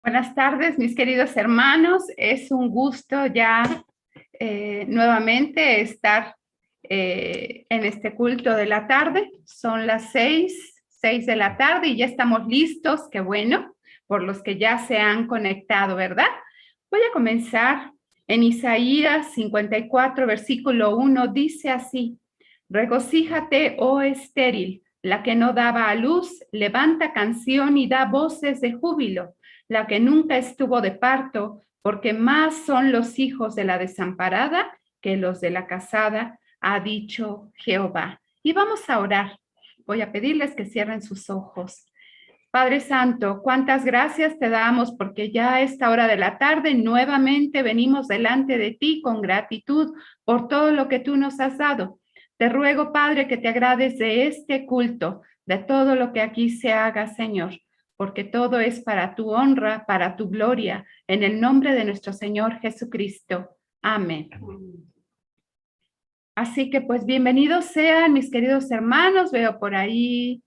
Buenas tardes, mis queridos hermanos. Es un gusto ya nuevamente estar en este culto de la tarde. Son las 6 de la tarde y ya estamos listos. Qué bueno, por los que ya se han conectado, ¿verdad? Voy a comenzar en Isaías 54, versículo 1. Dice así: Regocíjate, oh estéril, la que no daba a luz, levanta canción y da voces de júbilo, la que nunca estuvo de parto, porque más son los hijos de la desamparada que los de la casada, ha dicho Jehová. Y vamos a orar. Voy a pedirles que cierren sus ojos. Padre Santo, cuántas gracias te damos porque ya a esta hora de la tarde nuevamente venimos delante de ti con gratitud por todo lo que tú nos has dado. Te ruego, Padre, que te agrades de este culto, de todo lo que aquí se haga, Señor, porque todo es para tu honra, para tu gloria, en el nombre de nuestro Señor Jesucristo. Amén. Así que pues bienvenidos sean mis queridos hermanos. Veo por ahí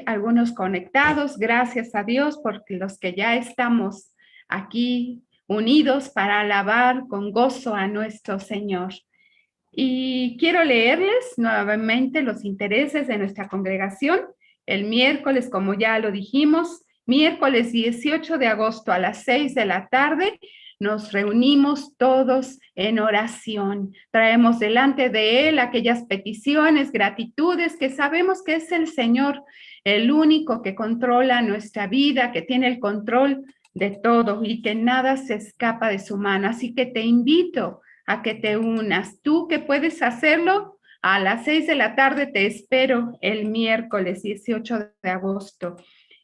algunos conectados. Gracias a Dios por los que ya estamos aquí unidos para alabar con gozo a nuestro Señor. Y quiero leerles nuevamente los intereses de nuestra congregación. El miércoles, como ya lo dijimos, miércoles 18 de agosto a las 6 de la tarde, nos reunimos todos en oración. Traemos delante de Él aquellas peticiones, gratitudes que sabemos que es el Señor, el único que controla nuestra vida, que tiene el control de todo y que nada se escapa de su mano. Así que te invito a que te unas. Tú que puedes hacerlo, a las 6 de la tarde te espero el miércoles 18 de agosto.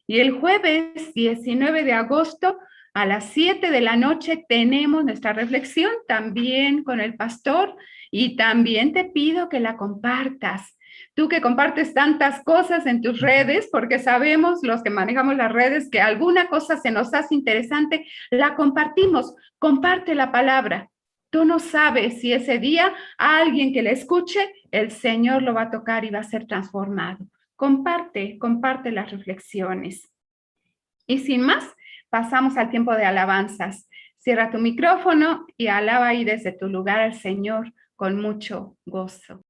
Y el jueves 19 de agosto a las 7 de la noche tenemos nuestra reflexión también con el pastor y también te pido que la compartas. Tú que compartes tantas cosas en tus redes, porque sabemos los que manejamos las redes que alguna cosa se nos hace interesante, la compartimos. Comparte la palabra. Tú no sabes si ese día a alguien que le escuche, el Señor lo va a tocar y va a ser transformado. Comparte las reflexiones. Y sin más, pasamos al tiempo de alabanzas. Cierra tu micrófono y alaba ahí desde tu lugar al Señor con mucho gozo.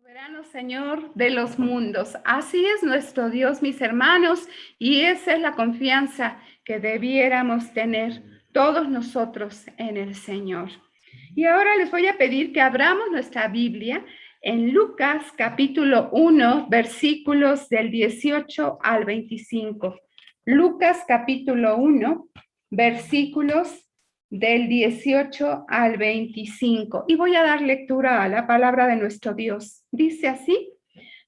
Soberano Señor de los mundos. Así es nuestro Dios, mis hermanos, y esa es la confianza que debiéramos tener todos nosotros en el Señor. Y ahora les voy a pedir que abramos nuestra Biblia en Lucas capítulo 1, versículos del 18 al 25. Lucas capítulo 1, versículos del 18 al 25. Y voy a dar lectura a la palabra de nuestro Dios. Dice así: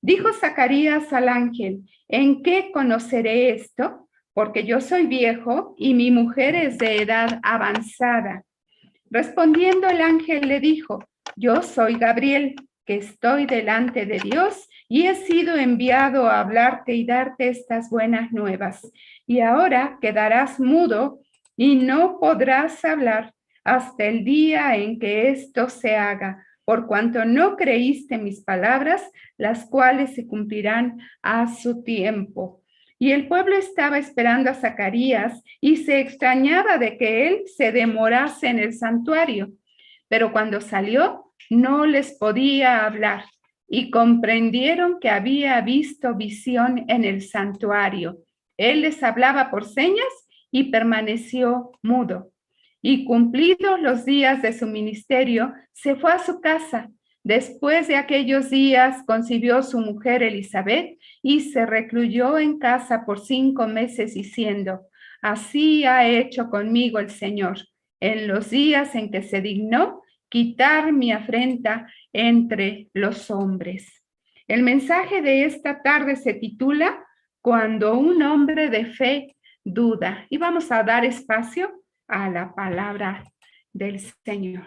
dijo Zacarías al ángel: ¿en qué conoceré esto? Porque yo soy viejo y mi mujer es de edad avanzada. Respondiendo el ángel le dijo: yo soy Gabriel, que estoy delante de Dios y he sido enviado a hablarte y darte estas buenas nuevas. Y ahora quedarás mudo y no podrás hablar hasta el día en que esto se haga, por cuanto no creíste mis palabras, las cuales se cumplirán a su tiempo. Y el pueblo estaba esperando a Zacarías y se extrañaba de que él se demorase en el santuario. Pero cuando salió, no les podía hablar y comprendieron que había visto visión en el santuario. Él les hablaba por señas y permaneció mudo. Y cumplidos los días de su ministerio, se fue a su casa. Después de aquellos días concibió su mujer Elizabeth y se recluyó en casa por 5 meses diciendo: así ha hecho conmigo el Señor, en los días en que se dignó quitar mi afrenta entre los hombres. El mensaje de esta tarde se titula Cuando un hombre de fe duda. Y vamos a dar espacio a la palabra del Señor.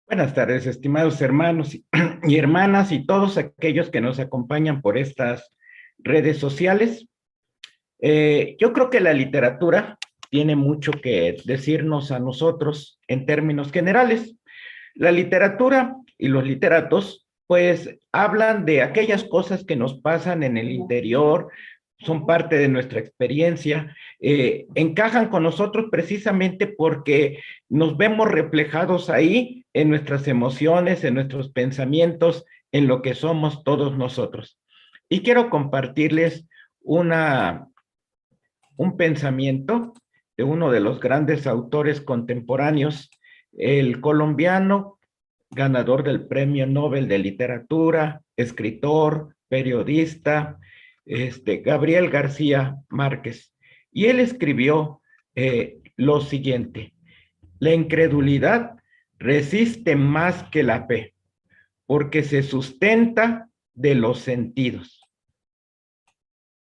Buenas tardes, estimados hermanos y hermanas y todos aquellos que nos acompañan por estas redes sociales. Yo creo que la literatura tiene mucho que decirnos a nosotros en términos generales. La literatura y los literatos, pues, hablan de aquellas cosas que nos pasan en el interior, son parte de nuestra experiencia, encajan con nosotros precisamente porque nos vemos reflejados ahí en nuestras emociones, en nuestros pensamientos, en lo que somos todos nosotros. Y quiero compartirles un pensamiento de uno de los grandes autores contemporáneos, el colombiano ganador del Premio Nobel de Literatura, escritor, periodista, Gabriel García Márquez. Y él escribió lo siguiente: la incredulidad resiste más que la fe, porque se sustenta de los sentidos.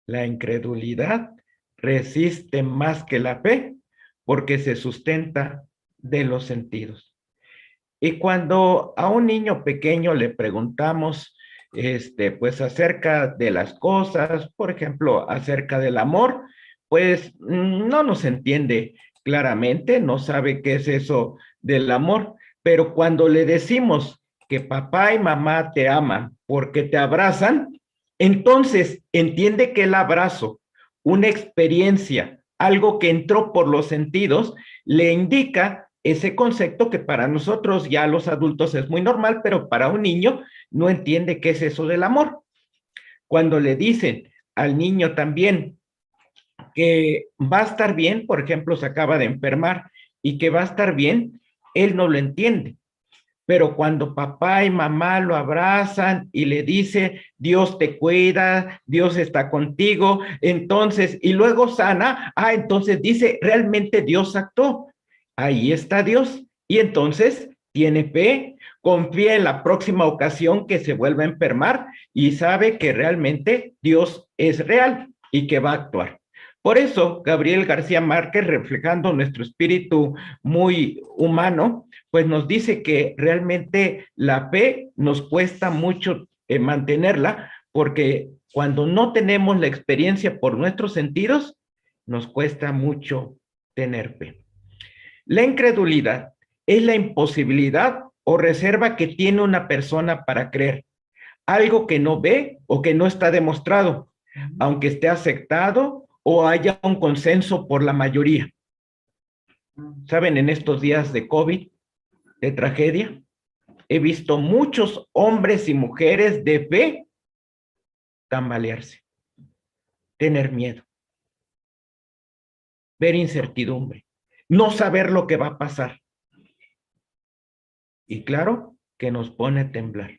La incredulidad resiste más que la fe, porque se sustenta de los sentidos. Y cuando a un niño pequeño le preguntamos, pues acerca de las cosas, por ejemplo, acerca del amor, pues no nos entiende claramente, no sabe qué es eso del amor, pero cuando le decimos que papá y mamá te aman porque te abrazan, entonces entiende que el abrazo, una experiencia, algo que entró por los sentidos, le indica ese concepto que para nosotros ya los adultos es muy normal, pero para un niño no entiende qué es eso del amor. Cuando le dicen al niño también que va a estar bien, por ejemplo, se acaba de enfermar y que va a estar bien, él no lo entiende. Pero cuando papá y mamá lo abrazan y le dice, Dios te cuida, Dios está contigo, entonces, y luego sana, entonces dice, realmente Dios actuó. Ahí está Dios. Y entonces tiene fe, confía en la próxima ocasión que se vuelva a enfermar y sabe que realmente Dios es real y que va a actuar. Por eso, Gabriel García Márquez, reflejando nuestro espíritu muy humano, pues nos dice que realmente la fe nos cuesta mucho mantenerla, porque cuando no tenemos la experiencia por nuestros sentidos, nos cuesta mucho tener fe. La incredulidad es la imposibilidad o reserva que tiene una persona para creer algo que no ve o que no está demostrado, aunque esté aceptado o haya un consenso por la mayoría. Saben, en estos días de COVID, de tragedia, he visto muchos hombres y mujeres de fe tambalearse, tener miedo, ver incertidumbre, no saber lo que va a pasar. Y claro que nos pone a temblar,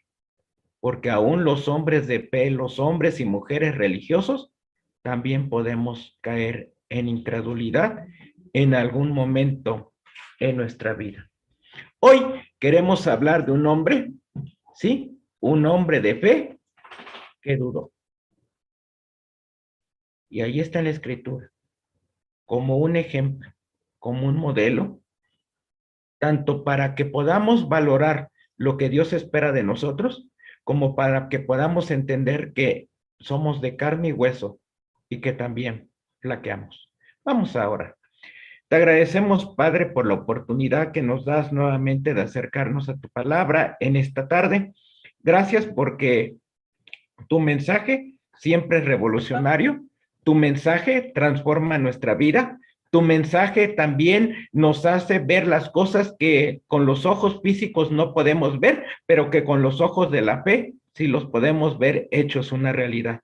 porque aún los hombres de fe, los hombres y mujeres religiosos, también podemos caer en incredulidad en algún momento en nuestra vida. Hoy queremos hablar de un hombre, ¿sí? Un hombre de fe que dudó. Y ahí está en la escritura, como un ejemplo, como un modelo, tanto para que podamos valorar lo que Dios espera de nosotros, como para que podamos entender que somos de carne y hueso y que también flaqueamos. Vamos ahora. Te agradecemos, Padre, por la oportunidad que nos das nuevamente de acercarnos a tu palabra en esta tarde. Gracias porque tu mensaje siempre es revolucionario, tu mensaje transforma nuestra vida, tu mensaje también nos hace ver las cosas que con los ojos físicos no podemos ver, pero que con los ojos de la fe sí los podemos ver hechos una realidad.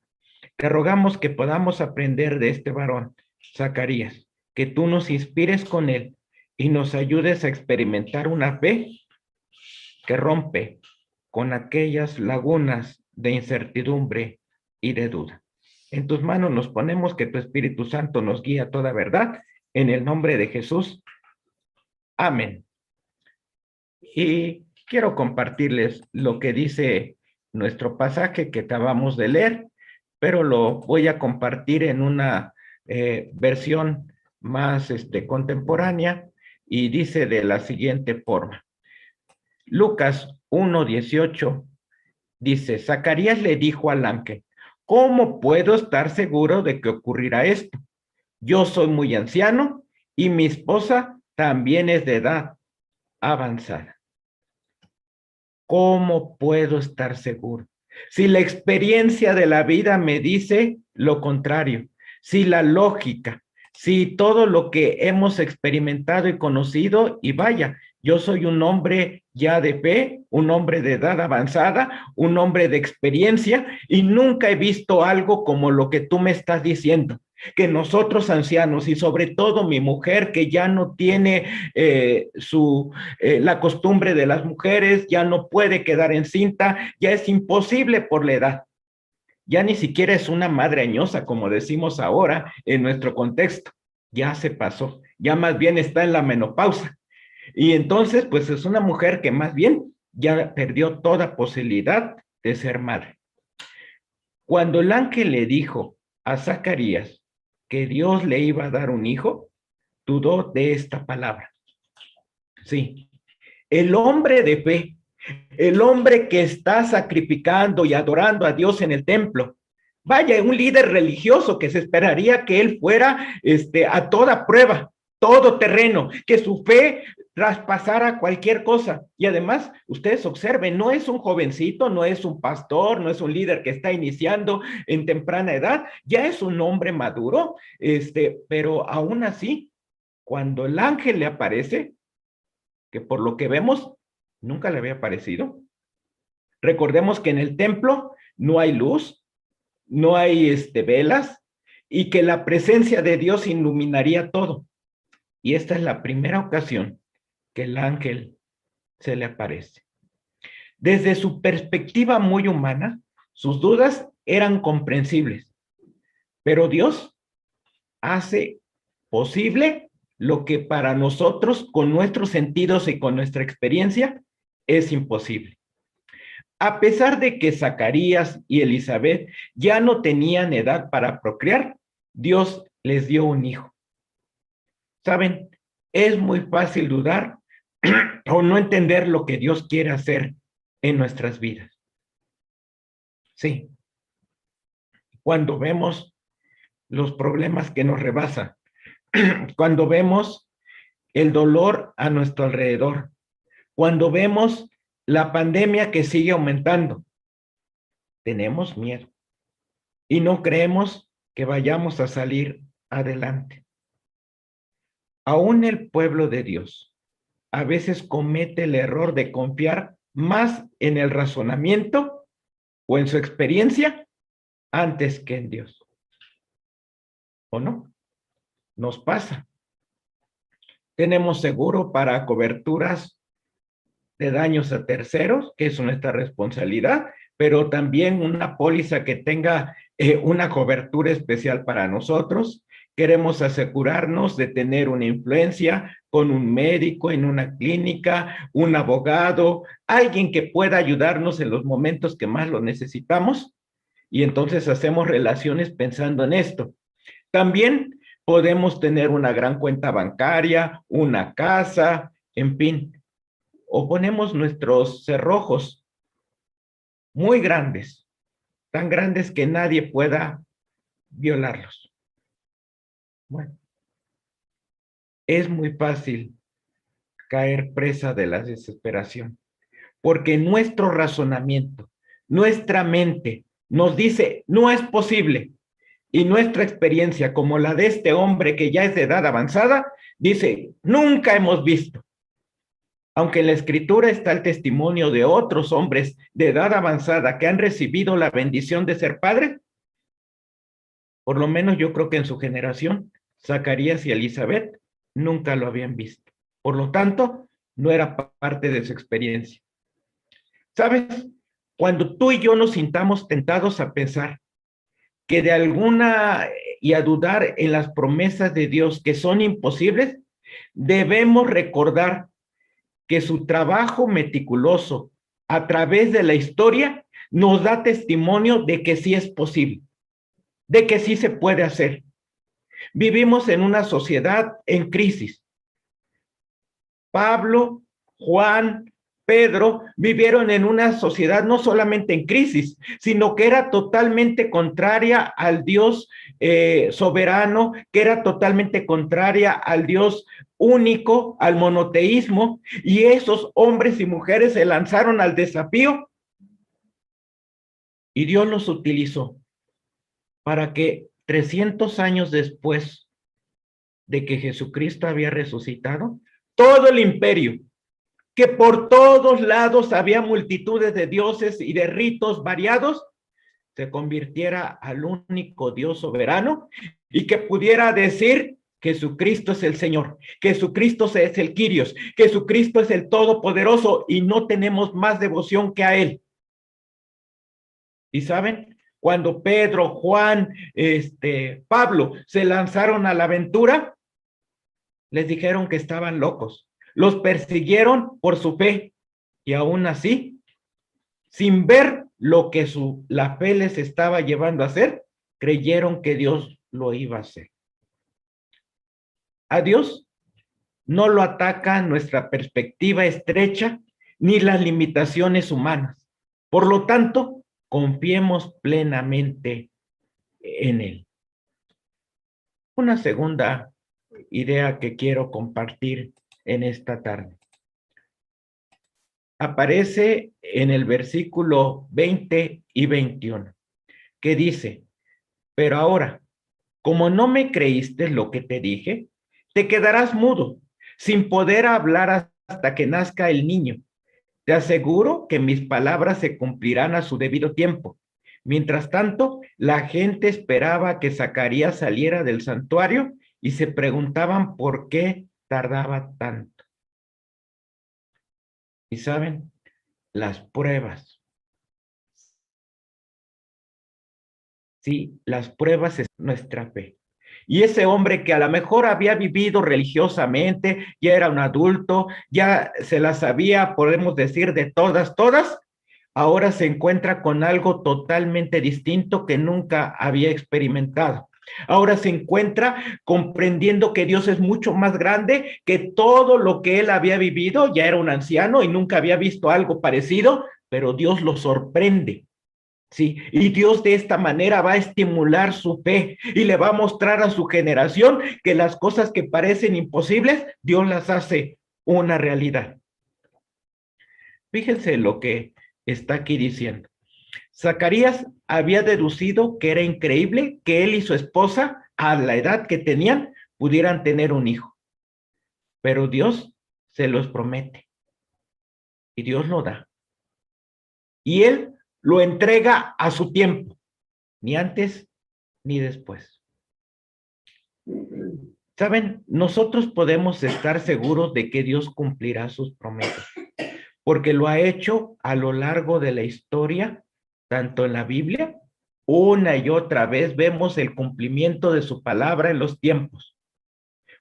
Te rogamos que podamos aprender de este varón, Zacarías, que tú nos inspires con él y nos ayudes a experimentar una fe que rompe con aquellas lagunas de incertidumbre y de duda. En tus manos nos ponemos, que tu Espíritu Santo nos guíe a toda verdad, en el nombre de Jesús. Amén. Y quiero compartirles lo que dice nuestro pasaje que acabamos de leer, pero lo voy a compartir en una versión más contemporánea, y dice de la siguiente forma. Lucas 1:18 dice: Zacarías le dijo al ángel: ¿cómo puedo estar seguro de que ocurrirá esto? Yo soy muy anciano y mi esposa también es de edad avanzada. ¿Cómo puedo estar seguro? Si la experiencia de la vida me dice lo contrario, si la lógica, si todo lo que hemos experimentado y conocido, y vaya, yo soy un hombre ya de fe, un hombre de edad avanzada, un hombre de experiencia, y nunca he visto algo como lo que tú me estás diciendo, que nosotros ancianos, y sobre todo mi mujer, que ya no tiene la costumbre de las mujeres, ya no puede quedar encinta, ya es imposible por la edad. Ya ni siquiera es una madre añosa, como decimos ahora en nuestro contexto. Ya se pasó, ya más bien está en la menopausa. Y entonces, pues es una mujer que más bien ya perdió toda posibilidad de ser madre. Cuando el ángel le dijo a Zacarías que Dios le iba a dar un hijo, dudó de esta palabra. Sí, el hombre de fe, el hombre que está sacrificando y adorando a Dios en el templo. Vaya, un líder religioso que se esperaría que él fuera a toda prueba, todo terreno, que su fe traspasara cualquier cosa. Y además, ustedes observen, no es un jovencito, no es un pastor, no es un líder que está iniciando en temprana edad, ya es un hombre maduro, pero aún así, cuando el ángel le aparece, que por lo que vemos, nunca le había aparecido. Recordemos que en el templo no hay luz, no hay velas, y que la presencia de Dios iluminaría todo. Y esta es la primera ocasión que el ángel se le aparece. Desde su perspectiva muy humana, sus dudas eran comprensibles, pero Dios hace posible lo que para nosotros, con nuestros sentidos y con nuestra experiencia, es imposible. A pesar de que Zacarías y Elizabeth ya no tenían edad para procrear, Dios les dio un hijo. ¿Saben? Es muy fácil dudar o no entender lo que Dios quiere hacer en nuestras vidas. Sí. Cuando vemos los problemas que nos rebasan, cuando vemos el dolor a nuestro alrededor, cuando vemos la pandemia que sigue aumentando, tenemos miedo y no creemos que vayamos a salir adelante. Aún el pueblo de Dios, a veces comete el error de confiar más en el razonamiento o en su experiencia antes que en Dios. ¿O no? Nos pasa. Tenemos seguro para coberturas de daños a terceros, que es nuestra responsabilidad, pero también una póliza que tenga una cobertura especial para nosotros. Queremos asegurarnos de tener una influencia con un médico en una clínica, un abogado, alguien que pueda ayudarnos en los momentos que más lo necesitamos. Y entonces hacemos relaciones pensando en esto. También podemos tener una gran cuenta bancaria, una casa, en fin, o ponemos nuestros cerrojos muy grandes, tan grandes que nadie pueda violarlos. Bueno, es muy fácil caer presa de la desesperación, porque nuestro razonamiento, nuestra mente nos dice, no es posible, y nuestra experiencia, como la de este hombre que ya es de edad avanzada, dice, nunca hemos visto. Aunque en la escritura está el testimonio de otros hombres de edad avanzada que han recibido la bendición de ser padres, por lo menos yo creo que en su generación, Zacarías y Elizabeth nunca lo habían visto. Por lo tanto, no era parte de su experiencia. ¿Sabes? Cuando tú y yo nos sintamos tentados a pensar que de alguna y a dudar en las promesas de Dios que son imposibles, debemos recordar que su trabajo meticuloso a través de la historia nos da testimonio de que sí es posible, de que sí se puede hacer. Vivimos en una sociedad en crisis. Pablo, Juan, Pedro vivieron en una sociedad no solamente en crisis, sino que era totalmente contraria al Dios soberano, que era totalmente contraria al Dios único, al monoteísmo, y esos hombres y mujeres se lanzaron al desafío y Dios los utilizó para que 300 años después de que Jesucristo había resucitado, todo el imperio, que por todos lados había multitudes de dioses y de ritos variados, se convirtiera al único Dios soberano y que pudiera decir que Jesucristo es el Señor, que Jesucristo es el Kyrios, que Jesucristo es el Todopoderoso y no tenemos más devoción que a Él. ¿Y saben? Cuando Pedro, Juan, Pablo se lanzaron a la aventura, les dijeron que estaban locos. Los persiguieron por su fe y aún así, sin ver lo que la fe les estaba llevando a hacer, creyeron que Dios lo iba a hacer. A Dios no lo ataca nuestra perspectiva estrecha ni las limitaciones humanas. Por lo tanto, confiemos plenamente en Él. Una segunda idea que quiero compartir en esta tarde. Aparece en el versículo 20 y 21, que dice, pero ahora, como no me creíste lo que te dije, te quedarás mudo, sin poder hablar hasta que nazca el niño. Te aseguro que mis palabras se cumplirán a su debido tiempo. Mientras tanto, la gente esperaba que Zacarías saliera del santuario y se preguntaban por qué tardaba tanto. Y saben, las pruebas. Sí, las pruebas es nuestra fe. Y ese hombre que a lo mejor había vivido religiosamente, ya era un adulto, ya se las sabía, podemos decir, de todas, ahora se encuentra con algo totalmente distinto que nunca había experimentado. Ahora se encuentra comprendiendo que Dios es mucho más grande que todo lo que él había vivido. Ya era un anciano y nunca había visto algo parecido, pero Dios lo sorprende. Sí, y Dios de esta manera va a estimular su fe y le va a mostrar a su generación que las cosas que parecen imposibles, Dios las hace una realidad. Fíjense lo que está aquí diciendo. Zacarías había deducido que era increíble que él y su esposa, a la edad que tenían, pudieran tener un hijo. Pero Dios se los promete. Y Dios lo da. Y Él lo entrega a su tiempo, ni antes ni después. Saben, nosotros podemos estar seguros de que Dios cumplirá sus promesas, porque lo ha hecho a lo largo de la historia, tanto en la Biblia, una y otra vez vemos el cumplimiento de su palabra en los tiempos.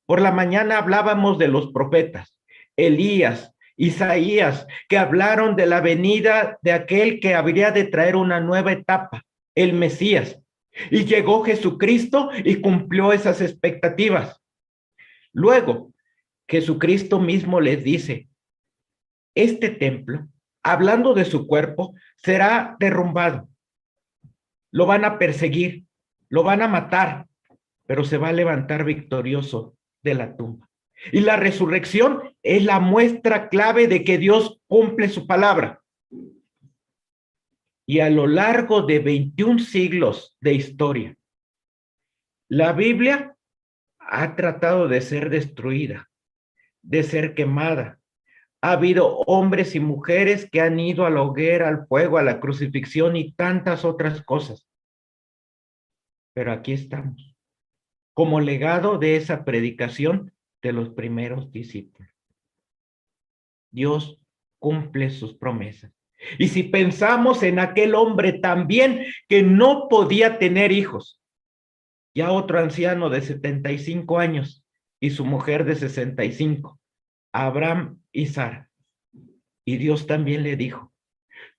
Por la mañana hablábamos de los profetas, Elías, Isaías, que hablaron de la venida de aquel que habría de traer una nueva etapa, el Mesías. Y llegó Jesucristo y cumplió esas expectativas. Luego, Jesucristo mismo les dice, este templo, hablando de su cuerpo, será derrumbado. Lo van a perseguir, lo van a matar, pero se va a levantar victorioso de la tumba. Y la resurrección es la muestra clave de que Dios cumple su palabra. Y a lo largo de 21 siglos de historia, la Biblia ha tratado de ser destruida, de ser quemada. Ha habido hombres y mujeres que han ido a la hoguera, al fuego, a la crucifixión y tantas otras cosas. Pero aquí estamos, como legado de esa predicación de los primeros discípulos. Dios cumple sus promesas. Y si pensamos en aquel hombre también que no podía tener hijos, ya otro anciano de 75 años y su mujer de 65, Abraham y Sara. Y Dios también le dijo,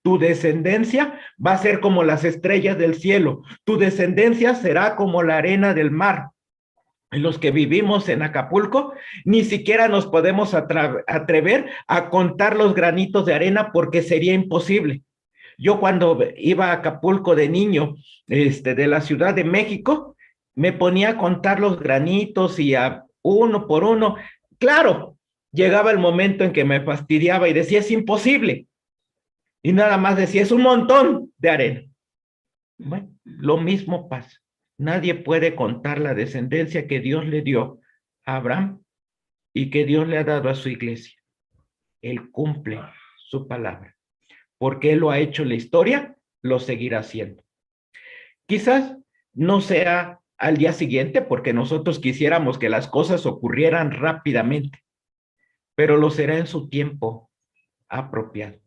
tu descendencia va a ser como las estrellas del cielo, tu descendencia será como la arena del mar. Los que vivimos en Acapulco, ni siquiera nos podemos atrever a contar los granitos de arena porque sería imposible. Yo cuando iba a Acapulco de niño, de la Ciudad de México, me ponía a contar los granitos y a uno por uno. Claro, llegaba el momento en que me fastidiaba y decía, es imposible. Y nada más decía, es un montón de arena. Bueno, lo mismo pasa. Nadie puede contar la descendencia que Dios le dio a Abraham y que Dios le ha dado a su iglesia. Él cumple su palabra. Porque Él lo ha hecho en la historia, lo seguirá haciendo. Quizás no sea al día siguiente, porque nosotros quisiéramos que las cosas ocurrieran rápidamente, pero lo será en su tiempo apropiado.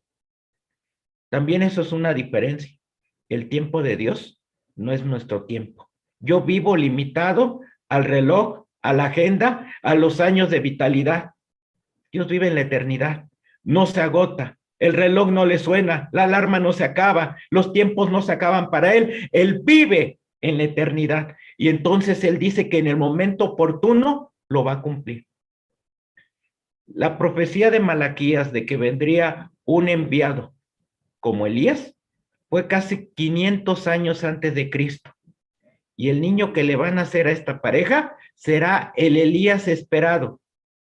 También eso es una diferencia. El tiempo de Dios no es nuestro tiempo. Yo vivo limitado al reloj, a la agenda, a los años de vitalidad. Dios vive en la eternidad, no se agota, el reloj no le suena, la alarma no se acaba, los tiempos no se acaban para Él. Él vive en la eternidad y entonces Él dice que en el momento oportuno lo va a cumplir. La profecía de Malaquías de que vendría un enviado como Elías fue casi 500 años antes de Cristo. Y el niño que le van a nacer a esta pareja será el Elías esperado,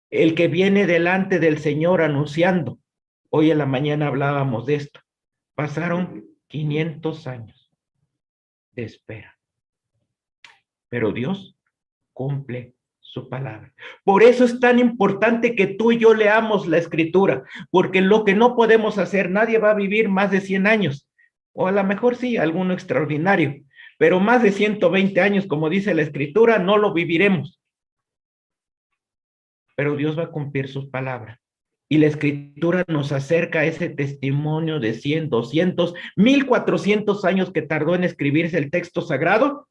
el que viene delante del Señor anunciando. Hoy en la mañana hablábamos de esto. Pasaron 500 años de espera. Pero Dios cumple su palabra. Por eso es tan importante que tú y yo leamos la Escritura, porque lo que no podemos hacer, nadie va a vivir más de 100 años, o a lo mejor sí, alguno extraordinario, pero más de 120 años, como dice la Escritura, no lo viviremos. Pero Dios va a cumplir sus palabras. Y la Escritura nos acerca a ese testimonio de 100, 200, 1400 años que tardó en escribirse el texto sagrado,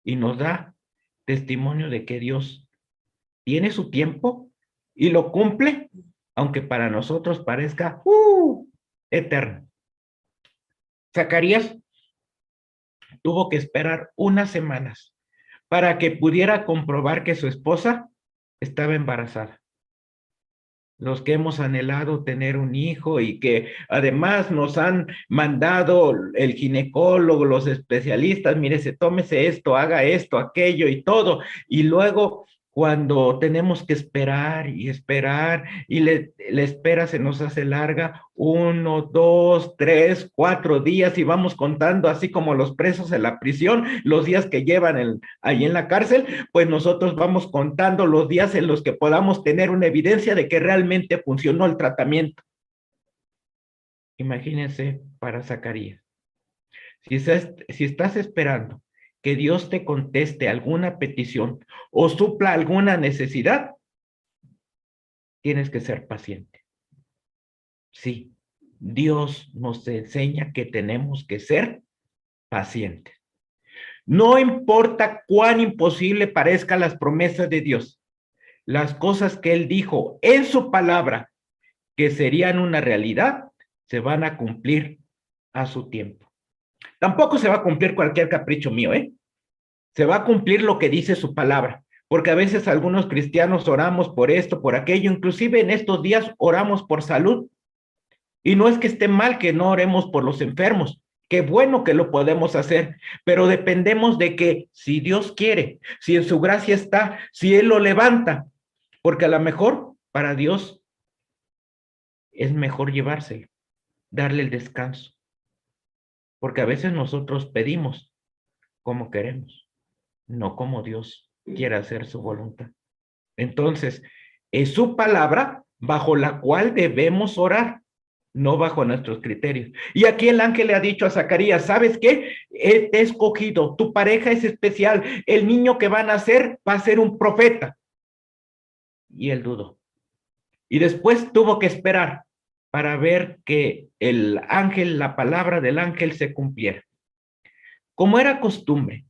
y nos da testimonio de que Dios tiene su tiempo y lo cumple, aunque para nosotros parezca eterno. Zacarías tuvo que esperar unas semanas para que pudiera comprobar que su esposa estaba embarazada. Los que hemos anhelado tener un hijo y que además nos han mandado el ginecólogo, los especialistas, mírese, tómese esto, haga esto, aquello y todo, y luego cuando tenemos que esperar y esperar y la espera se nos hace larga, 1, 2, 3, 4 días y vamos contando así como los presos en la prisión, los días que llevan ahí en la cárcel, pues nosotros vamos contando los días en los que podamos tener una evidencia de que realmente funcionó el tratamiento. Imagínense para Zacarías. Si estás esperando que Dios te conteste alguna petición o supla alguna necesidad, tienes que ser paciente. Sí, Dios nos enseña que tenemos que ser pacientes. No importa cuán imposible parezcan las promesas de Dios, las cosas que Él dijo en su palabra que serían una realidad, se van a cumplir a su tiempo. Tampoco se va a cumplir cualquier capricho mío, ¿eh? Se va a cumplir lo que dice su palabra, porque a veces algunos cristianos oramos por esto, por aquello, inclusive en estos días oramos por salud. Y no es que esté mal que no oremos por los enfermos, qué bueno que lo podemos hacer, pero dependemos de que si Dios quiere, si en su gracia está, si Él lo levanta, porque a lo mejor para Dios es mejor llevárselo, darle el descanso, porque a veces nosotros pedimos como queremos, no como Dios quiere hacer su voluntad. Entonces, es su palabra bajo la cual debemos orar, no bajo nuestros criterios. Y aquí el ángel le ha dicho a Zacarías, ¿sabes qué? Te he escogido, tu pareja es especial, el niño que van a nacer va a ser un profeta. Y él dudó. Y después tuvo que esperar para ver que el ángel, la palabra del ángel se cumpliera. Como era costumbre,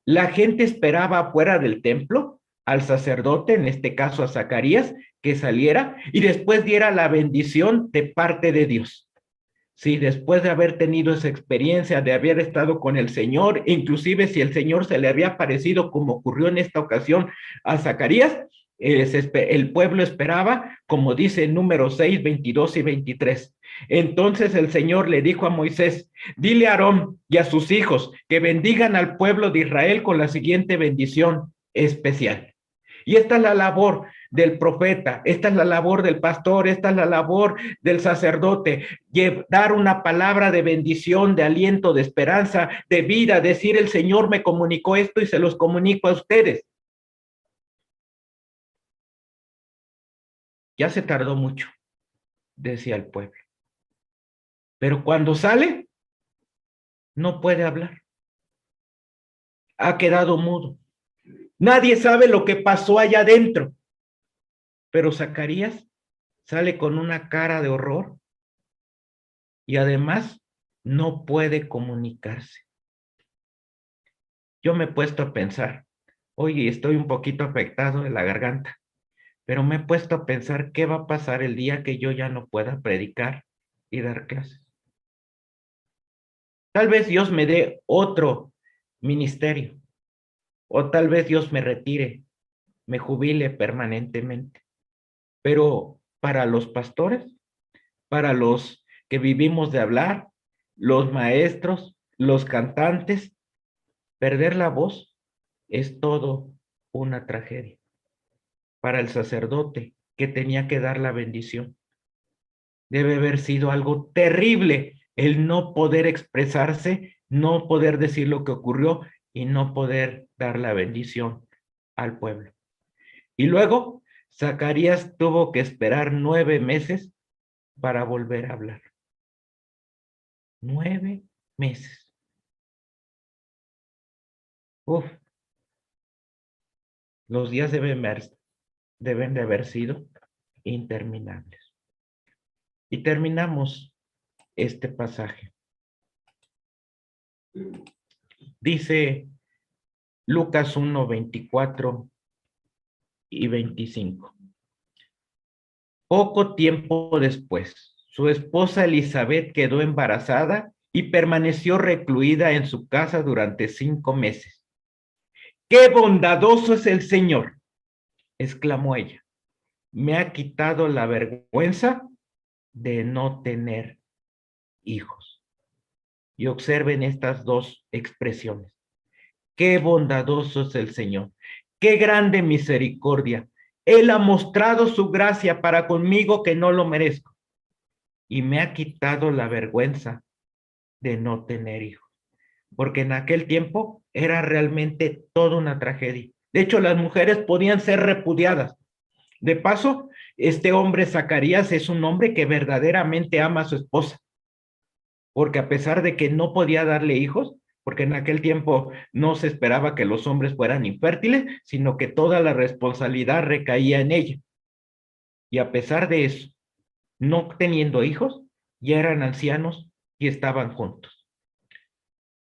la gente esperaba afuera del templo al sacerdote, en este caso a Zacarías, que saliera y después diera la bendición de parte de Dios. Sí, después de haber tenido esa experiencia, de haber estado con el Señor, inclusive si el Señor se le había aparecido como ocurrió en esta ocasión a Zacarías, el pueblo esperaba, como dice en número 6, 22 y 23. Entonces el Señor le dijo a Moisés, dile a Aarón y a sus hijos que bendigan al pueblo de Israel con la siguiente bendición especial. Y esta es la labor del profeta, esta es la labor del pastor, esta es la labor del sacerdote, dar una palabra de bendición, de aliento, de esperanza, de vida, decir el Señor me comunicó esto y se los comunico a ustedes. Ya se tardó mucho, decía el pueblo. Pero cuando sale, no puede hablar. Ha quedado mudo. Nadie sabe lo que pasó allá adentro. Pero Zacarías sale con una cara de horror y además no puede comunicarse. Yo me he puesto a pensar, oye, estoy un poquito afectado de la garganta, pero me he puesto a pensar qué va a pasar el día que yo ya no pueda predicar y dar clases. Tal vez Dios me dé otro ministerio, o tal vez Dios me retire, me jubile permanentemente. Pero para los pastores, para los que vivimos de hablar, los maestros, los cantantes, perder la voz es todo una tragedia. Para el sacerdote que tenía que dar la bendición, debe haber sido algo terrible el no poder expresarse, no poder decir lo que ocurrió y no poder dar la bendición al pueblo. Y luego, Zacarías tuvo que esperar 9 meses para volver a hablar. 9 meses. Uf, los días deben de haber sido interminables. Y terminamos este pasaje. Dice Lucas 1, 24 y 25. Poco tiempo después, su esposa Elizabeth quedó embarazada y permaneció recluida en su casa durante 5 meses. ¡Qué bondadoso es el Señor!, exclamó ella. Me ha quitado la vergüenza de no tener hijos. Y observen estas dos expresiones. Qué bondadoso es el Señor. qué grande misericordia. Él ha mostrado su gracia para conmigo que no lo merezco y me ha quitado la vergüenza de no tener hijos. Porque en aquel tiempo era realmente toda una tragedia. De hecho, las mujeres podían ser repudiadas. De paso, este hombre Zacarías es un hombre que verdaderamente ama a su esposa, porque a pesar de que no podía darle hijos, porque en aquel tiempo no se esperaba que los hombres fueran infértiles, sino que toda la responsabilidad recaía en ella. Y a pesar de eso, no teniendo hijos, ya eran ancianos y estaban juntos.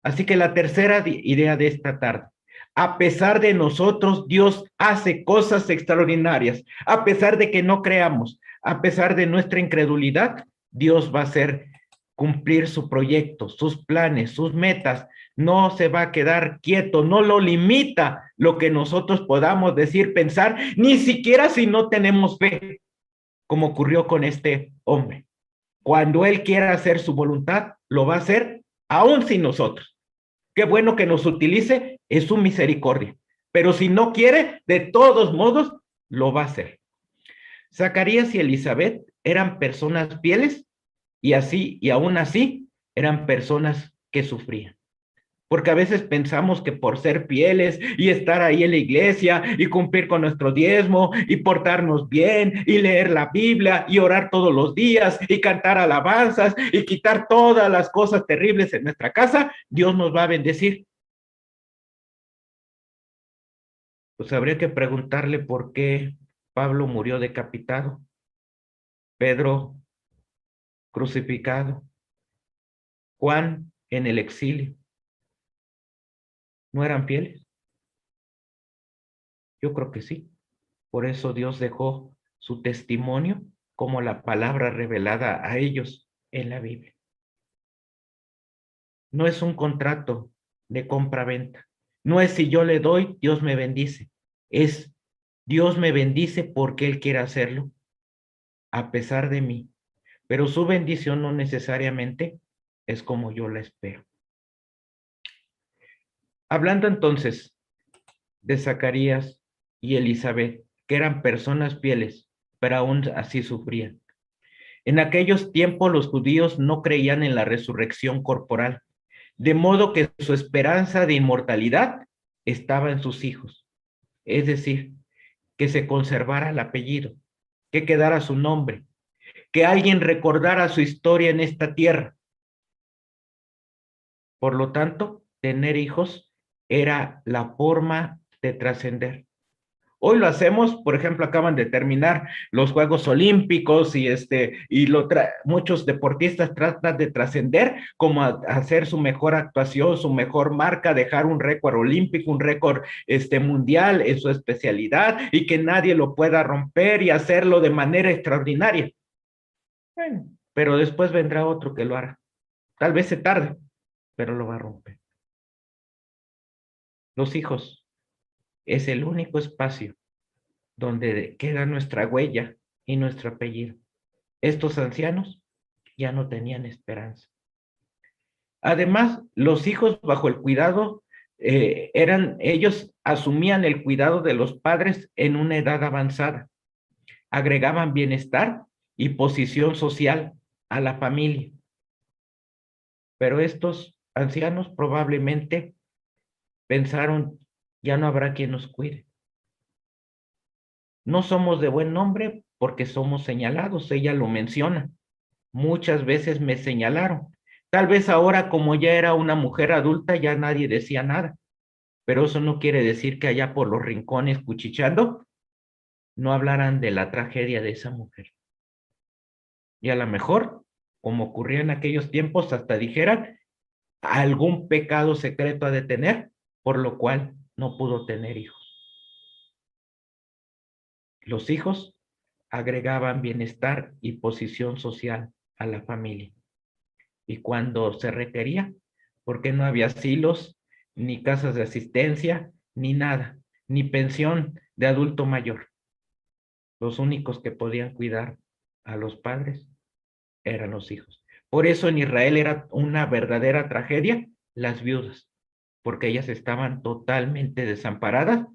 Así que la tercera idea de esta tarde: a pesar de nosotros, Dios hace cosas extraordinarias. A pesar de que no creamos, a pesar de nuestra incredulidad, Dios va a hacer cumplir su proyecto, sus planes, sus metas. No se va a quedar quieto, no lo limita lo que nosotros podamos decir, pensar, ni siquiera si no tenemos fe, como ocurrió con este hombre. Cuando Él quiera hacer su voluntad, lo va a hacer aún sin nosotros. Qué bueno que nos utilice, es su misericordia. Pero si no quiere, de todos modos, lo va a hacer. Zacarías y Elizabeth eran personas fieles y aún así eran personas que sufrían. Porque a veces pensamos que por ser fieles y estar ahí en la iglesia y cumplir con nuestro diezmo y portarnos bien y leer la Biblia y orar todos los días y cantar alabanzas y quitar todas las cosas terribles en nuestra casa, Dios nos va a bendecir. Pues habría que preguntarle por qué Pablo murió decapitado, Pedro crucificado, Juan en el exilio. ¿No eran fieles? Yo creo que sí. Por eso Dios dejó su testimonio como la palabra revelada a ellos en la Biblia. No es un contrato de compra-venta. No es si yo le doy, Dios me bendice. Es Dios me bendice porque Él quiere hacerlo, a pesar de mí. Pero su bendición no necesariamente es como yo la espero. Hablando entonces de Zacarías y Elizabeth, que eran personas fieles, pero aún así sufrían. En aquellos tiempos los judíos no creían en la resurrección corporal, de modo que su esperanza de inmortalidad estaba en sus hijos, es decir, que se conservara el apellido, que quedara su nombre, que alguien recordara su historia en esta tierra. Por lo tanto, tener hijos era la forma de trascender. Hoy lo hacemos, por ejemplo, acaban de terminar los Juegos Olímpicos muchos deportistas tratan de trascender como hacer su mejor actuación, su mejor marca, dejar un récord olímpico, un récord mundial en su especialidad y que nadie lo pueda romper y hacerlo de manera extraordinaria. Bueno, pero después vendrá otro que lo hará. Tal vez se tarde, pero lo va a romper. Los hijos es el único espacio donde queda nuestra huella y nuestro apellido. Estos ancianos ya no tenían esperanza. Además, los hijos bajo el cuidado ellos asumían el cuidado de los padres en una edad avanzada, agregaban bienestar y posición social a la familia. Pero estos ancianos probablemente pensaron, ya no habrá quien nos cuide. No somos de buen nombre porque somos señalados, ella lo menciona. Muchas veces me señalaron. Tal vez ahora, como ya era una mujer adulta, ya nadie decía nada. Pero eso no quiere decir que allá por los rincones cuchicheando no hablaran de la tragedia de esa mujer. Y a lo mejor, como ocurría en aquellos tiempos, hasta dijeran algún pecado secreto ha de tener, por lo cual no pudo tener hijos. Los hijos agregaban bienestar y posición social a la familia. Y cuando se requería, porque no había asilos, ni casas de asistencia, ni nada, ni pensión de adulto mayor. Los únicos que podían cuidar a los padres eran los hijos. Por eso en Israel era una verdadera tragedia las viudas, porque ellas estaban totalmente desamparadas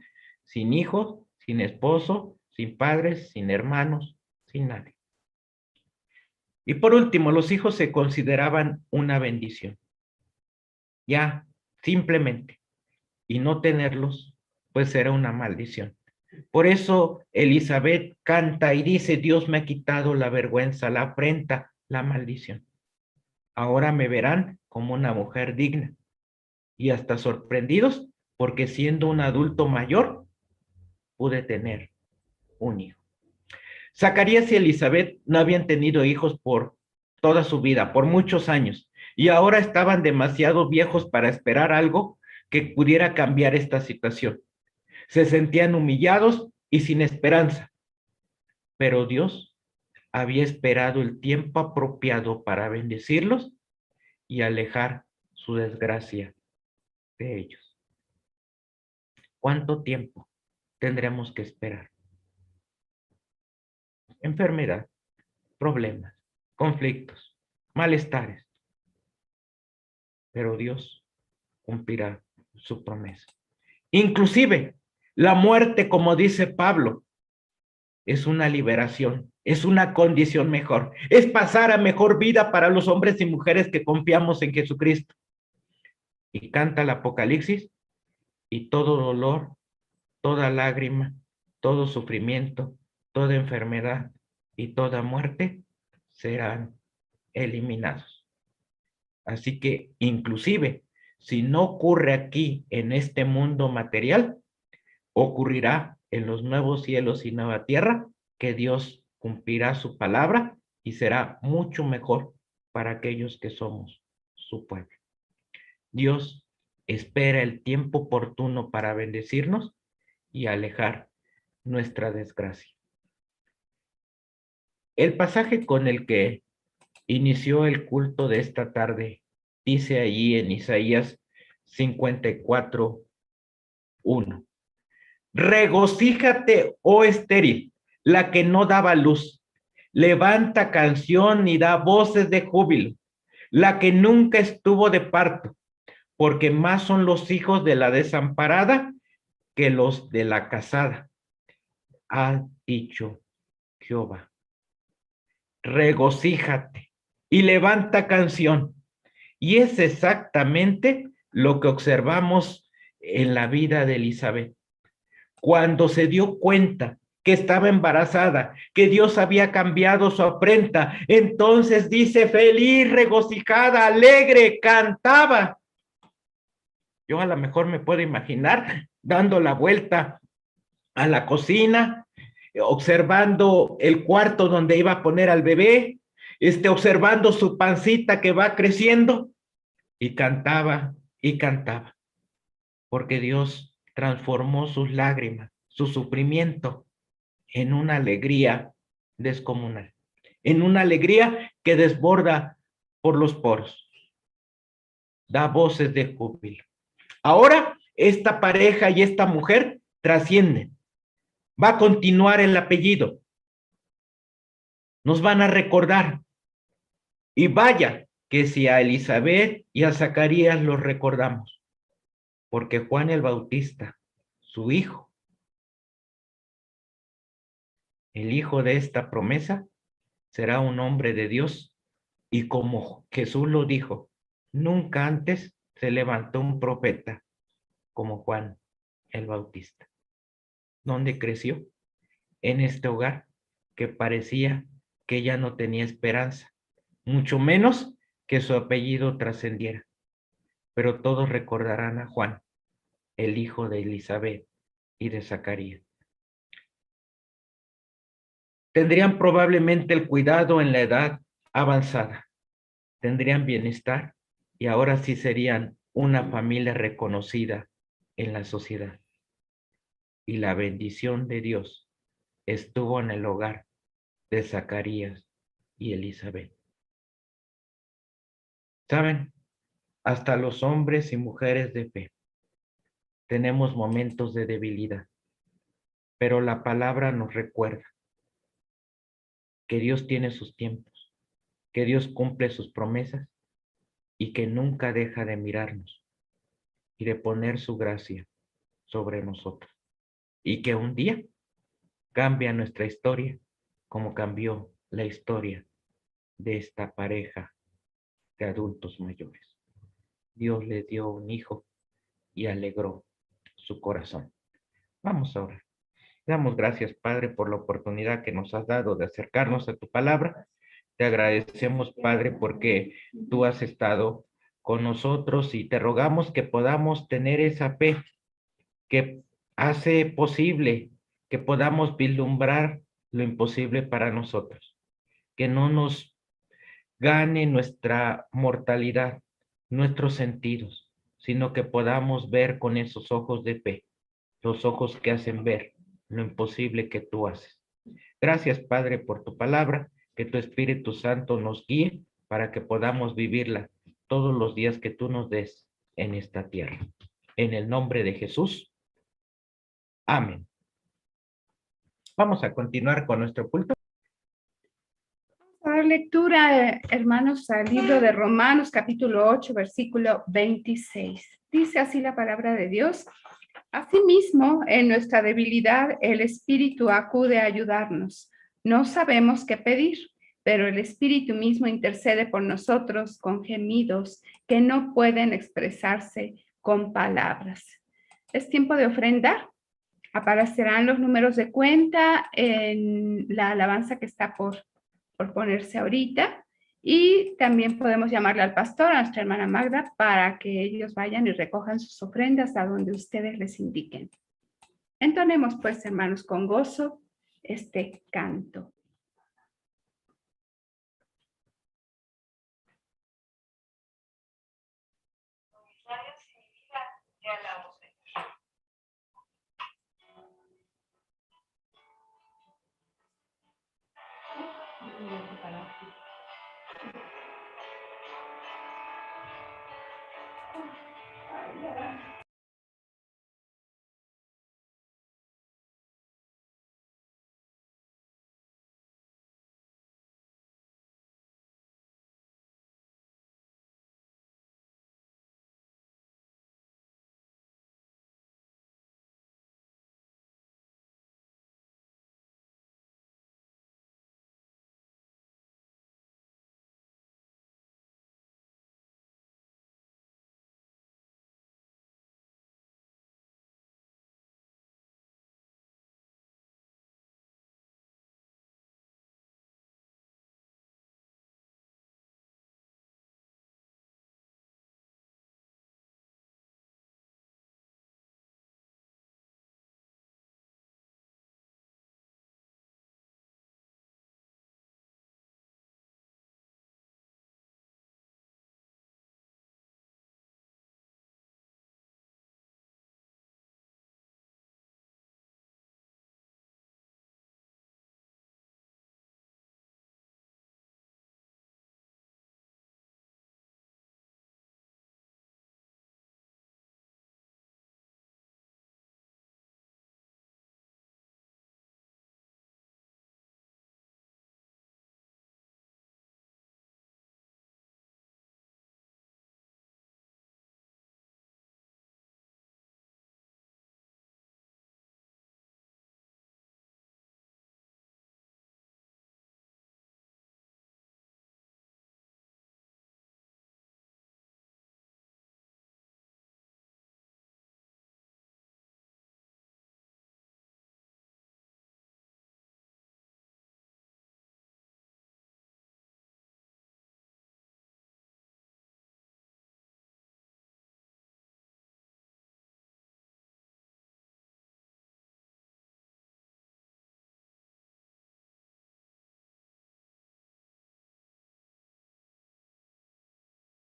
sin hijos, sin esposo, sin padres, sin hermanos, sin nadie. Y por último, los hijos se consideraban una bendición. Ya, simplemente. Y no tenerlos, pues era una maldición. Por eso Elizabeth canta y dice, Dios me ha quitado la vergüenza, la afrenta, la maldición. Ahora me verán como una mujer digna. Y hasta sorprendidos, porque siendo un adulto mayor, pude tener un hijo. Zacarías y Elizabeth no habían tenido hijos por toda su vida, por muchos años, y ahora estaban demasiado viejos para esperar algo que pudiera cambiar esta situación. Se sentían humillados y sin esperanza, pero Dios había esperado el tiempo apropiado para bendecirlos y alejar su desgracia de ellos. ¿Cuánto tiempo tendremos que esperar? Enfermedad, problemas, conflictos, malestares, pero Dios cumplirá su promesa. Inclusive, la muerte, como dice Pablo, es una liberación, es una condición mejor, es pasar a mejor vida para los hombres y mujeres que confiamos en Jesucristo. Y canta el Apocalipsis, y todo dolor, toda lágrima, todo sufrimiento, toda enfermedad y toda muerte serán eliminados. Así que inclusive, si no ocurre aquí en este mundo material, ocurrirá en los nuevos cielos y nueva tierra, que Dios cumplirá su palabra y será mucho mejor para aquellos que somos su pueblo. Dios espera el tiempo oportuno para bendecirnos y alejar nuestra desgracia. El pasaje con el que inició el culto de esta tarde dice allí en Isaías 54:1. Regocíjate, oh estéril, la que no daba luz. Levanta canción y da voces de júbilo, la que nunca estuvo de parto, porque más son los hijos de la desamparada que los de la casada, ha dicho Jehová. Regocíjate y levanta canción. Y es exactamente lo que observamos en la vida de Elizabeth. Cuando se dio cuenta que estaba embarazada, que Dios había cambiado su afrenta, entonces dice, feliz, regocijada, alegre, cantaba. Yo a lo mejor me puedo imaginar dando la vuelta a la cocina, observando el cuarto donde iba a poner al bebé, observando su pancita que va creciendo, y cantaba, porque Dios transformó sus lágrimas, su sufrimiento, en una alegría descomunal, en una alegría que desborda por los poros, da voces de júbilo. Ahora, esta pareja y esta mujer trascienden. Va a continuar el apellido. Nos van a recordar. Y vaya que si a Elizabeth y a Zacarías los recordamos, porque Juan el Bautista, su hijo, el hijo de esta promesa, será un hombre de Dios. Y como Jesús lo dijo, nunca antes se levantó un profeta como Juan el Bautista. ¿Dónde creció? En este hogar que parecía que ya no tenía esperanza, mucho menos que su apellido trascendiera. Pero todos recordarán a Juan, el hijo de Elizabeth y de Zacarías. Tendrían probablemente el cuidado en la edad avanzada, tendrían bienestar y ahora sí serían una familia reconocida en la sociedad. Y la bendición de Dios estuvo en el hogar de Zacarías y Elizabeth. ¿Saben? Hasta los hombres y mujeres de fe tenemos momentos de debilidad, pero la palabra nos recuerda que Dios tiene sus tiempos, que Dios cumple sus promesas y que nunca deja de mirarnos y de poner su gracia sobre nosotros. y que un día cambia nuestra historia como cambió la historia de esta pareja de adultos mayores. Dios le dio un hijo y alegró su corazón. Vamos a orar. Damos gracias, Padre, por la oportunidad que nos has dado de acercarnos a tu palabra. Te agradecemos, Padre, porque tú has estado con nosotros y te rogamos que podamos tener esa fe que hace posible que podamos vislumbrar lo imposible para nosotros, que no nos gane nuestra mortalidad, nuestros sentidos, sino que podamos ver con esos ojos de fe, los ojos que hacen ver lo imposible que tú haces. Gracias, Padre, por tu palabra, que tu Espíritu Santo nos guíe para que podamos vivirla todos los días que tú nos des en esta tierra. En el nombre de Jesús. Amén. Vamos a continuar con nuestro culto. Vamos a dar lectura, hermanos, al libro de Romanos, capítulo 8, versículo 26. Dice así la palabra de Dios. Asimismo, en nuestra debilidad, el Espíritu acude a ayudarnos. No sabemos qué pedir, pero el Espíritu mismo intercede por nosotros con gemidos que no pueden expresarse con palabras. Es tiempo de ofrendar. Aparecerán los números de cuenta en la alabanza que está por ponerse ahorita. Y también podemos llamarle al pastor, a nuestra hermana Magda, para que ellos vayan y recojan sus ofrendas a donde ustedes les indiquen. Entonemos pues, hermanos, con gozo este canto.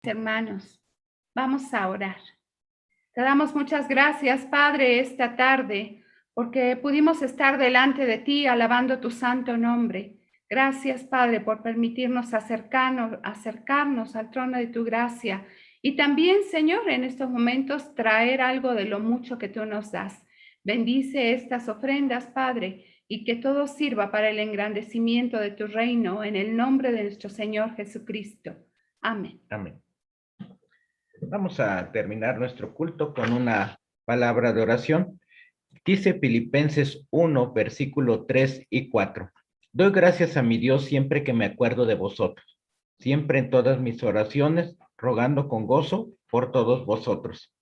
Hermanos, vamos a orar. Te damos muchas gracias, Padre, esta tarde, porque pudimos estar delante de ti alabando tu santo nombre. Gracias, Padre, por permitirnos acercarnos al trono de tu gracia. Y también, Señor, en estos momentos traer algo de lo mucho que tú nos das. Bendice estas ofrendas, Padre, y que todo sirva para el engrandecimiento de tu reino, en el nombre de nuestro Señor Jesucristo. Amén. Amén. Vamos a terminar nuestro culto con una palabra de oración. Dice Filipenses 1, versículo 3 y 4. Doy gracias a mi Dios siempre que me acuerdo de vosotros, siempre en todas mis oraciones, rogando con gozo por todos vosotros.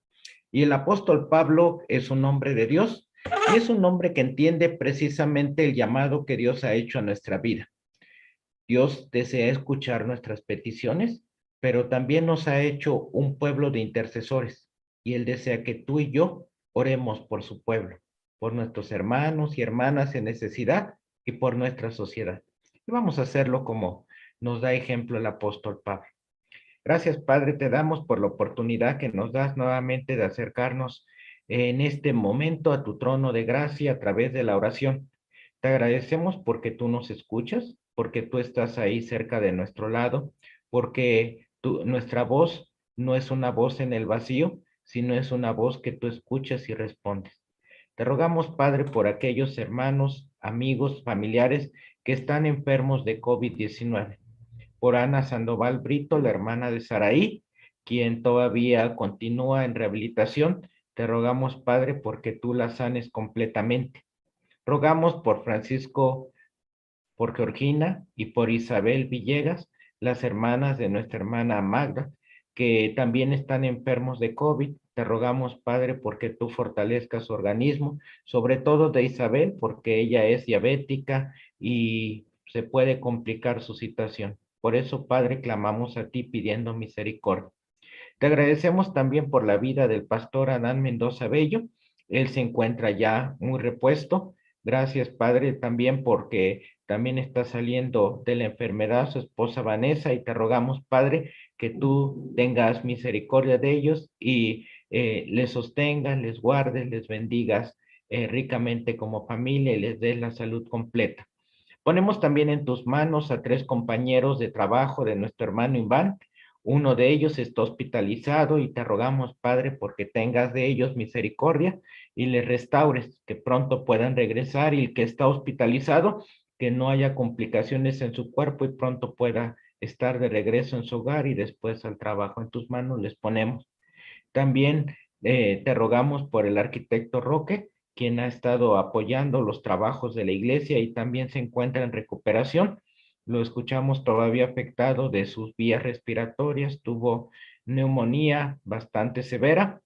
Y el apóstol Pablo es un hombre de Dios y es un hombre que entiende precisamente el llamado que Dios ha hecho a nuestra vida. Dios desea escuchar nuestras peticiones, pero también nos ha hecho un pueblo de intercesores y Él desea que tú y yo oremos por su pueblo, por nuestros hermanos y hermanas en necesidad y por nuestra sociedad. Y vamos a hacerlo como nos da ejemplo el apóstol Pablo. Gracias, Padre, te damos por la oportunidad que nos das nuevamente de acercarnos en este momento a tu trono de gracia a través de la oración. Te agradecemos porque tú nos escuchas, porque tú estás ahí cerca de nuestro lado, porque nuestra voz no es una voz en el vacío, sino es una voz que tú escuchas y respondes. Te rogamos, Padre, por aquellos hermanos, amigos, familiares que están enfermos de COVID-19, por Ana Sandoval Brito, la hermana de Saraí, quien todavía continúa en rehabilitación. Te rogamos, Padre, porque tú la sanes completamente. Rogamos por Francisco, por Georgina y por Isabel Villegas, las hermanas de nuestra hermana Magda, que también están enfermos de COVID. Te rogamos, Padre, porque tú fortalezcas su organismo, sobre todo de Isabel, porque ella es diabética y se puede complicar su situación. Por eso, Padre, clamamos a ti pidiendo misericordia. Te agradecemos también por la vida del pastor Adán Mendoza Bello. Él se encuentra ya muy repuesto. Gracias, Padre, también porque también está saliendo de la enfermedad su esposa Vanessa y te rogamos, Padre, que tú tengas misericordia de ellos y les sostengas, les guardes, les bendigas ricamente como familia y les des la salud completa. Ponemos también en tus manos a 3 compañeros de trabajo de nuestro hermano Iván. Uno de ellos está hospitalizado y te rogamos, Padre, porque tengas de ellos misericordia y les restaures, que pronto puedan regresar, y el que está hospitalizado, que no haya complicaciones en su cuerpo y pronto pueda estar de regreso en su hogar y después al trabajo. En tus manos les ponemos. También te rogamos por el arquitecto Roque, quien ha estado apoyando los trabajos de la iglesia y también se encuentra en recuperación. Lo escuchamos todavía afectado de sus vías respiratorias, tuvo neumonía bastante severa,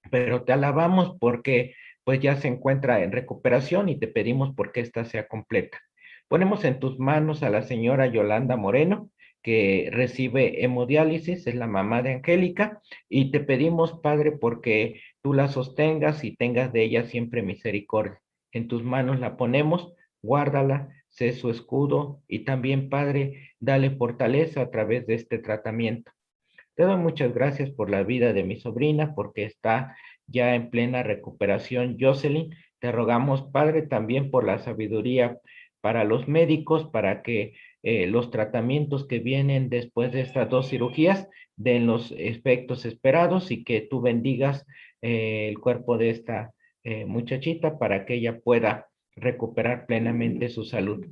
pero te alabamos porque pues ya se encuentra en recuperación y te pedimos porque ésta sea completa. Ponemos en tus manos a la señora Yolanda Moreno, que recibe hemodiálisis, es la mamá de Angélica, y te pedimos, Padre, porque tú la sostengas y tengas de ella siempre misericordia. En tus manos la ponemos, guárdala, sé su escudo y también, Padre, dale fortaleza a través de este tratamiento. Te doy muchas gracias por la vida de mi sobrina, porque está ya en plena recuperación, Jocelyn. Te rogamos, Padre, también por la sabiduría para los médicos, para que los tratamientos que vienen después de estas 2 cirugías den los efectos esperados y que tú bendigas el cuerpo de esta muchachita para que ella pueda recuperar plenamente su salud.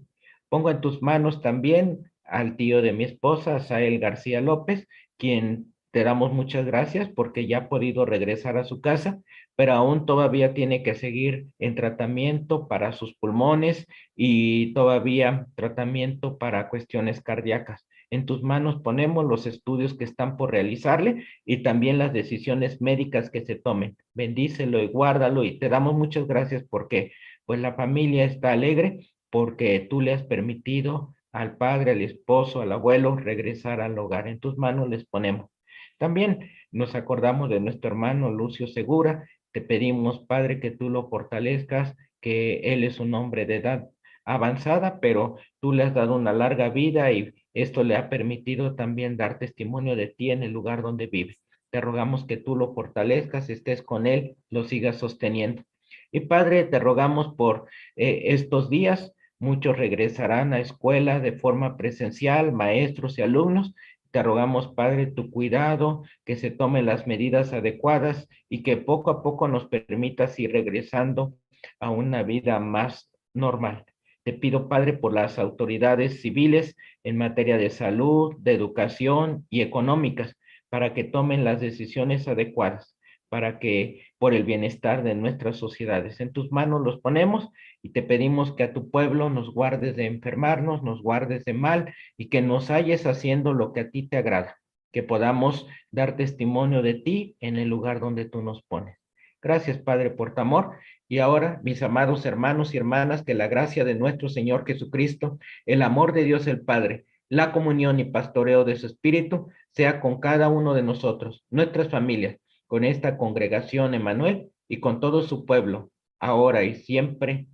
Pongo en tus manos también al tío de mi esposa, Sael García López, quien te damos muchas gracias porque ya ha podido regresar a su casa, pero aún todavía tiene que seguir en tratamiento para sus pulmones y todavía tratamiento para cuestiones cardíacas. En tus manos ponemos los estudios que están por realizarle y también las decisiones médicas que se tomen. Bendícelo y guárdalo y te damos muchas gracias porque pues la familia está alegre porque tú le has permitido al padre, al esposo, al abuelo regresar al hogar. En tus manos les ponemos. También nos acordamos de nuestro hermano Lucio Segura. Te pedimos, Padre, que tú lo fortalezcas, que él es un hombre de edad avanzada, pero tú le has dado una larga vida y esto le ha permitido también dar testimonio de ti en el lugar donde vive. Te rogamos que tú lo fortalezcas, estés con él, lo sigas sosteniendo. Y Padre, te rogamos por estos días. Muchos regresarán a escuela de forma presencial, maestros y alumnos. Te rogamos, Padre, tu cuidado, que se tomen las medidas adecuadas y que poco a poco nos permitas ir regresando a una vida más normal. Te pido, Padre, por las autoridades civiles en materia de salud, de educación y económicas, para que tomen las decisiones adecuadas, para que por el bienestar de nuestras sociedades. En tus manos los ponemos y te pedimos que a tu pueblo nos guardes de enfermarnos, nos guardes de mal y que nos halles haciendo lo que a ti te agrada, que podamos dar testimonio de ti en el lugar donde tú nos pones. Gracias, Padre, por tu amor. Y ahora, mis amados hermanos y hermanas, que la gracia de nuestro Señor Jesucristo, el amor de Dios el Padre, la comunión y pastoreo de su Espíritu, sea con cada uno de nosotros, nuestras familias, con esta congregación Emmanuel y con todo su pueblo, ahora y siempre.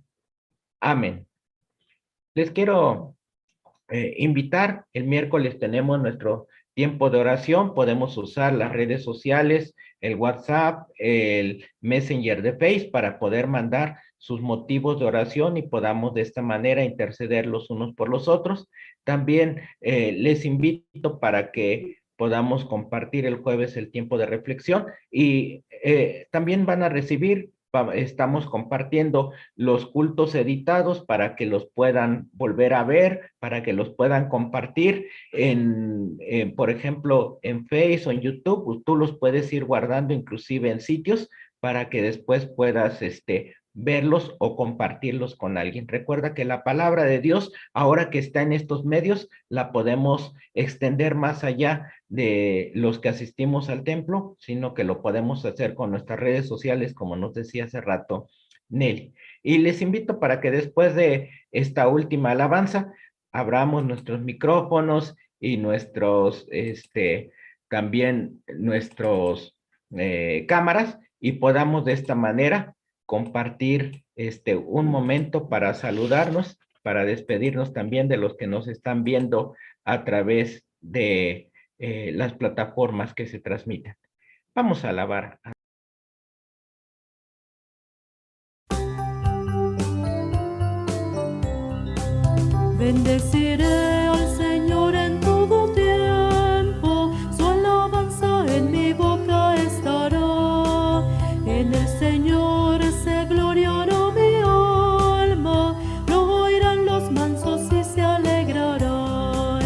Amén. Les quiero invitar, el miércoles tenemos nuestro tiempo de oración, podemos usar las redes sociales, el WhatsApp, el Messenger de Facebook para poder mandar sus motivos de oración y podamos de esta manera interceder los unos por los otros. También les invito para que podamos compartir el jueves el tiempo de reflexión y también van a recibir, estamos compartiendo los cultos editados para que los puedan volver a ver, para que los puedan compartir por ejemplo, en Facebook o en YouTube, pues tú los puedes ir guardando inclusive en sitios para que después puedas verlos o compartirlos con alguien. Recuerda que la palabra de Dios, ahora que está en estos medios, la podemos extender más allá de los que asistimos al templo, sino que lo podemos hacer con nuestras redes sociales, como nos decía hace rato Nelly. Y les invito para que después de esta última alabanza, abramos nuestros micrófonos y también nuestros cámaras y podamos de esta manera compartir un momento para saludarnos, para despedirnos también de los que nos están viendo a través de las plataformas que se transmiten. Vamos a alabar. Bendeciré al Señor en todo tiempo, su alabanza en mi boca estará. En el Señor se gloriará mi alma, lo oirán los mansos y se alegrarán.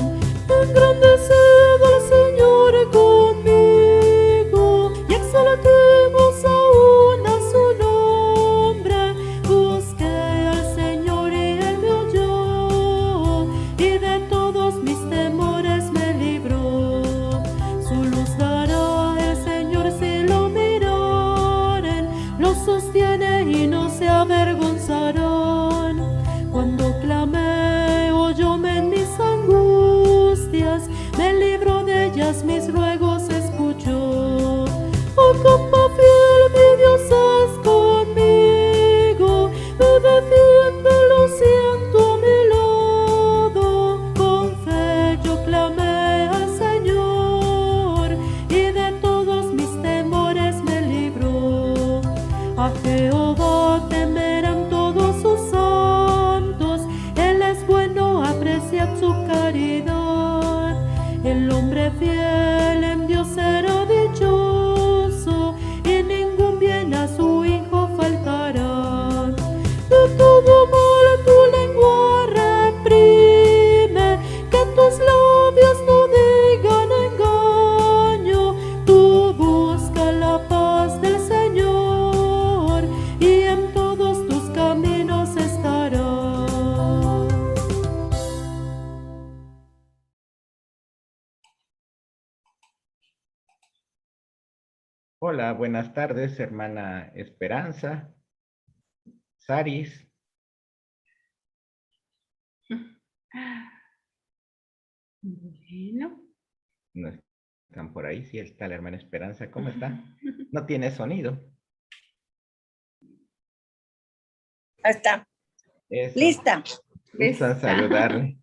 Engrandeced al Señor conmigo y exaltemos aún a su nombre. Busqué al Señor y Él me oyó, y de todos mis temores me libró. Su luz dará el Señor si lo miraren, lo sostiene y no se avergonzarán. Cuando clamé, oyóme en mis angustias, me libró de ellas, mis ruegos escuchó. Oh, campa fiel, mi Dios es conmigo, me defiende, lo siento a mi lado. Con fe yo clamé al Señor, y de todos mis temores me libró. A Jehová temerán todos sus santos, Él es bueno, apreciad su caridad. El hombre fiel en Dios será dichoso, y ningún bien a su hijo faltará. De todo mal tu lengua reprime, que tus labios no digan engaño. Tú busca la paz del Señor, y en todos tus caminos estará. Hola, buenas tardes, hermana Esperanza, Saris. Bueno. No están por ahí, sí está la hermana Esperanza. ¿Cómo está? No tiene sonido. Ahí está. Eso. Lista. Gusto en saludarle.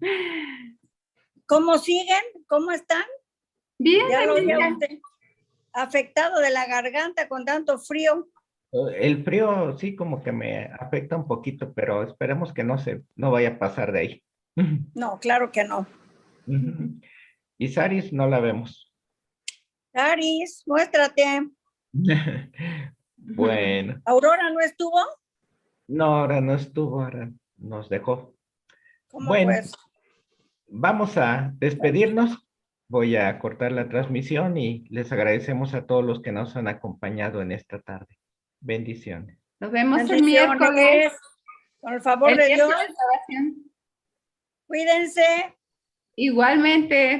¿Cómo siguen? ¿Cómo están? Bien, Ya lo oía Anita. usted. Afectado de la garganta con tanto frío. El frío sí como que me afecta un poquito, pero esperemos que no vaya a pasar de ahí. No, claro que no. Y Saris no la vemos. Aris, muéstrate. Bueno, ¿Aurora no estuvo? no, ahora no estuvo, ahora nos dejó. ¿Cómo Bueno, pues? vamos a despedirnos. voy a cortar la transmisión y les agradecemos a todos los que nos han acompañado en esta tarde. Bendiciones. Nos vemos el Bendiciones. miércoles. Con el favor El de miércoles Dios, de oración. cuídense. Igualmente.